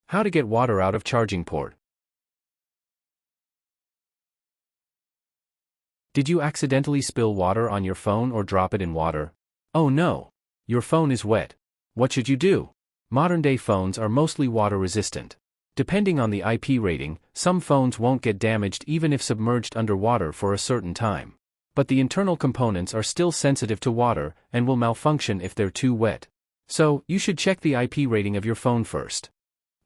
How to get water out of charging port. Did you accidentally spill water on your phone or drop it in water? Oh no! Your phone is wet. What should you do? Modern-day phones are mostly water-resistant. Depending on the IP rating, some phones won't get damaged even if submerged underwater for a certain time. But the internal components are still sensitive to water and will malfunction if they're too wet. So, you should check the IP rating of your phone first.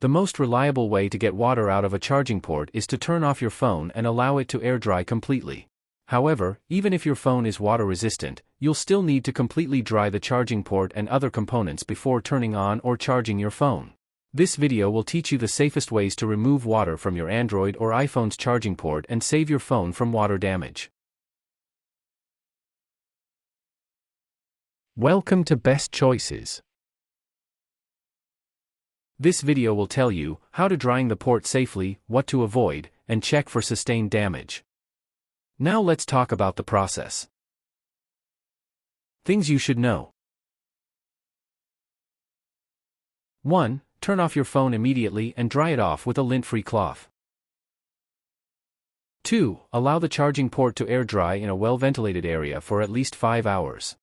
The most reliable way to get water out of a charging port is to turn off your phone and allow it to air dry completely. However, even if your phone is water resistant, you'll still need to completely dry the charging port and other components before turning on or charging your phone. This video will teach you the safest ways to remove water from your Android or iPhone's charging port and save your phone from water damage. Welcome to Best Choices. This video will tell you how to drying the port safely, what to avoid, and check for sustained damage. Now let's talk about the process. Things you should know. 1. Turn off your phone immediately and dry it off with a lint-free cloth. 2. Allow the charging port to air dry in a well-ventilated area for at least 5 hours.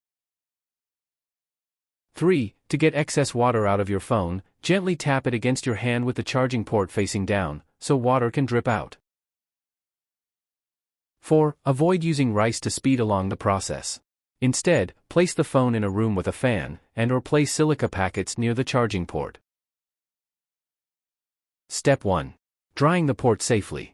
3. To get excess water out of your phone, gently tap it against your hand with the charging port facing down, so water can drip out. 4. Avoid using rice to speed along the process. Instead, place the phone in a room with a fan, and/or place silica packets near the charging port. Step 1. Drying the port safely.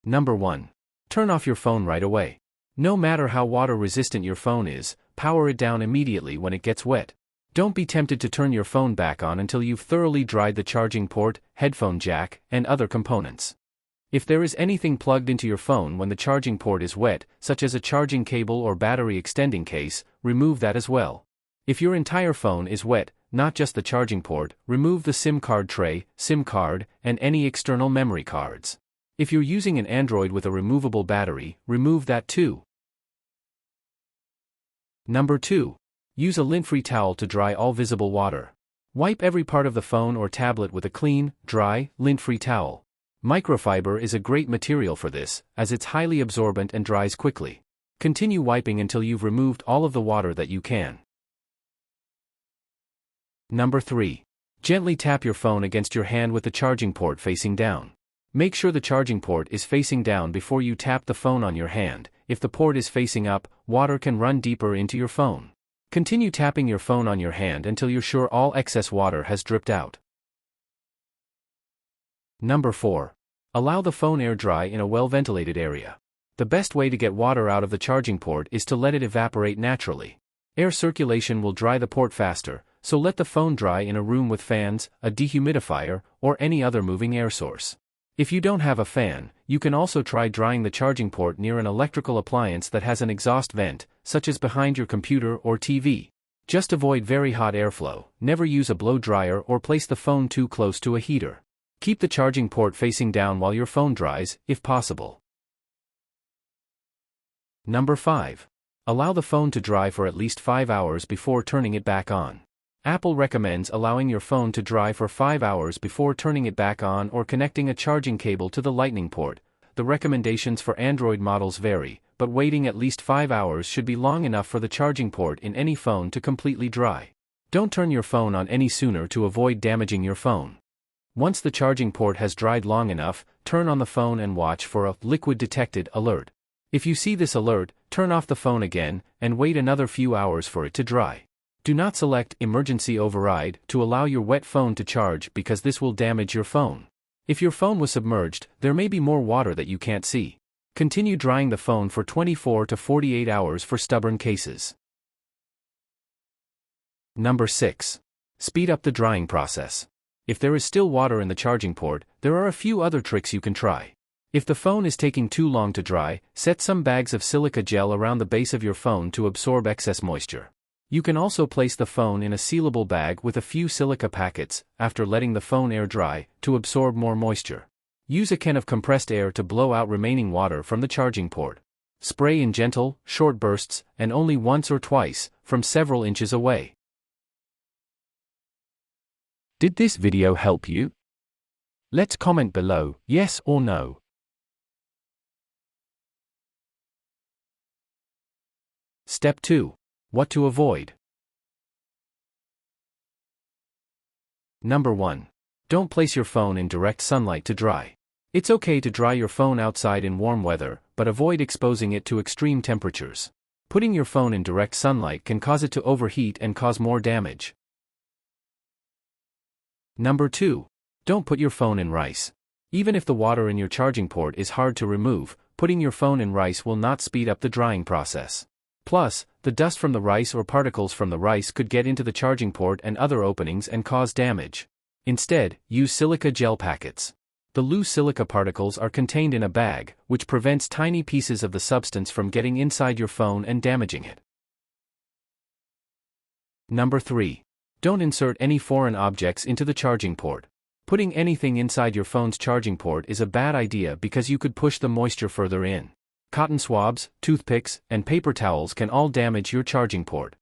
Number 1. Turn off your phone right away. No matter how water-resistant your phone is, power it down immediately when it gets wet. Don't be tempted to turn your phone back on until you've thoroughly dried the charging port, headphone jack, and other components. If there is anything plugged into your phone when the charging port is wet, such as a charging cable or battery extending case, remove that as well. If your entire phone is wet, not just the charging port, remove the SIM card tray, SIM card, and any external memory cards. If you're using an Android with a removable battery, remove that too. Number 2. Use a lint-free towel to dry all visible water. Wipe every part of the phone or tablet with a clean, dry, lint-free towel. Microfiber is a great material for this, as it's highly absorbent and dries quickly. Continue wiping until you've removed all of the water that you can. Number 3. Gently tap your phone against your hand with the charging port facing down. Make sure the charging port is facing down before you tap the phone on your hand. If the port is facing up, water can run deeper into your phone. Continue tapping your phone on your hand until you're sure all excess water has dripped out. Number 4. Allow the phone air dry in a well-ventilated area. The best way to get water out of the charging port is to let it evaporate naturally. Air circulation will dry the port faster, so let the phone dry in a room with fans, a dehumidifier, or any other moving air source. If you don't have a fan, you can also try drying the charging port near an electrical appliance that has an exhaust vent, such as behind your computer or TV. Just avoid very hot airflow, never use a blow dryer or place the phone too close to a heater. Keep the charging port facing down while your phone dries, if possible. Number 5. Allow the phone to dry for at least 5 hours before turning it back on. Apple recommends allowing your phone to dry for 5 hours before turning it back on or connecting a charging cable to the Lightning port. The recommendations for Android models vary, but waiting at least 5 hours should be long enough for the charging port in any phone to completely dry. Don't turn your phone on any sooner to avoid damaging your phone. Once the charging port has dried long enough, turn on the phone and watch for a liquid detected alert. If you see this alert, turn off the phone again and wait another few hours for it to dry. Do not select Emergency Override to allow your wet phone to charge because this will damage your phone. If your phone was submerged, there may be more water that you can't see. Continue drying the phone for 24 to 48 hours for stubborn cases. Number 6. Speed up the drying process. If there is still water in the charging port, there are a few other tricks you can try. If the phone is taking too long to dry, set some bags of silica gel around the base of your phone to absorb excess moisture. You can also place the phone in a sealable bag with a few silica packets, after letting the phone air dry, to absorb more moisture. Use a can of compressed air to blow out remaining water from the charging port. Spray in gentle, short bursts, and only once or twice, from several inches away. Did this video help you? Let's comment below, yes or no. Step 2. What to avoid. Number 1. Don't place your phone in direct sunlight to dry. It's okay to dry your phone outside in warm weather, but avoid exposing it to extreme temperatures. Putting your phone in direct sunlight can cause it to overheat and cause more damage. Number 2. Don't put your phone in rice. Even if the water in your charging port is hard to remove, putting your phone in rice will not speed up the drying process. Plus, the dust from the rice or particles from the rice could get into the charging port and other openings and cause damage. Instead, use silica gel packets. The loose silica particles are contained in a bag, which prevents tiny pieces of the substance from getting inside your phone and damaging it. Number 3. Don't insert any foreign objects into the charging port. Putting anything inside your phone's charging port is a bad idea because you could push the moisture further in. Cotton swabs, toothpicks, and paper towels can all damage your charging port.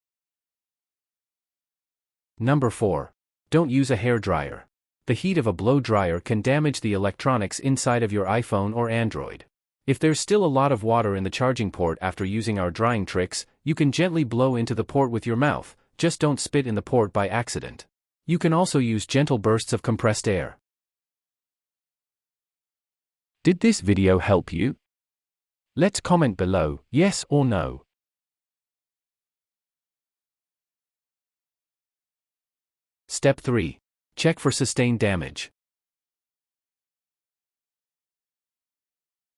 Number 4. Don't use a hair dryer. The heat of a blow dryer can damage the electronics inside of your iPhone or Android. If there's still a lot of water in the charging port after using our drying tricks, you can gently blow into the port with your mouth, just don't spit in the port by accident. You can also use gentle bursts of compressed air. Did this video help you? Let's comment below, yes or no. Step 3. Check for sustained damage.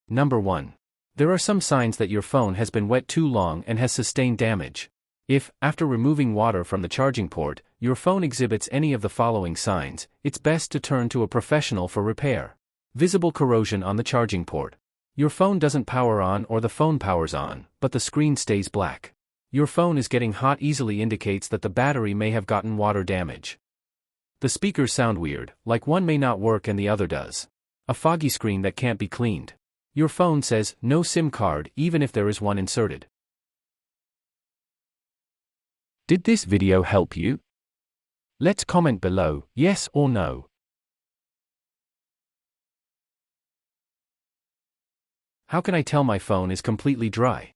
Number 1. There are some signs that your phone has been wet too long and has sustained damage. If, after removing water from the charging port, your phone exhibits any of the following signs, it's best to turn to a professional for repair. Visible corrosion on the charging port. Your phone doesn't power on or the phone powers on, but the screen stays black. Your phone is getting hot easily indicates that the battery may have gotten water damage. The speakers sound weird, like one may not work and the other does. A foggy screen that can't be cleaned. Your phone says, no SIM card, even if there is one inserted. Did this video help you? Let's comment below, yes or no. How can I tell my phone is completely dry?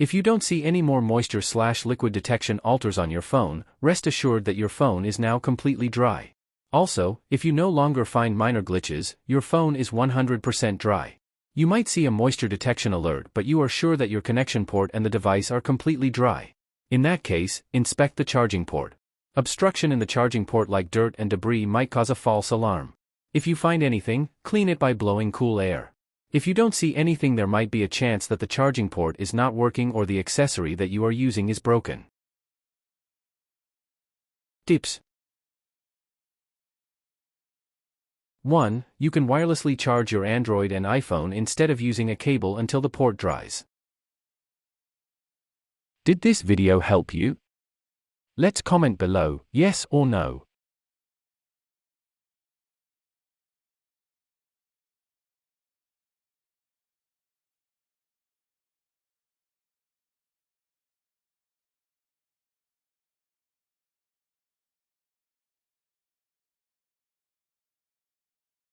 If you don't see any more moisture/liquid detection alters on your phone, rest assured that your phone is now completely dry. Also, if you no longer find minor glitches, your phone is 100% dry. You might see a moisture detection alert, but you are sure that your connection port and the device are completely dry. In that case, inspect the charging port. Obstruction in the charging port like dirt and debris might cause a false alarm. If you find anything, clean it by blowing cool air. If you don't see anything, there might be a chance that the charging port is not working or the accessory that you are using is broken. Tips. 1. You can wirelessly charge your Android and iPhone instead of using a cable until the port dries. Did this video help you? Let's comment below, yes or no.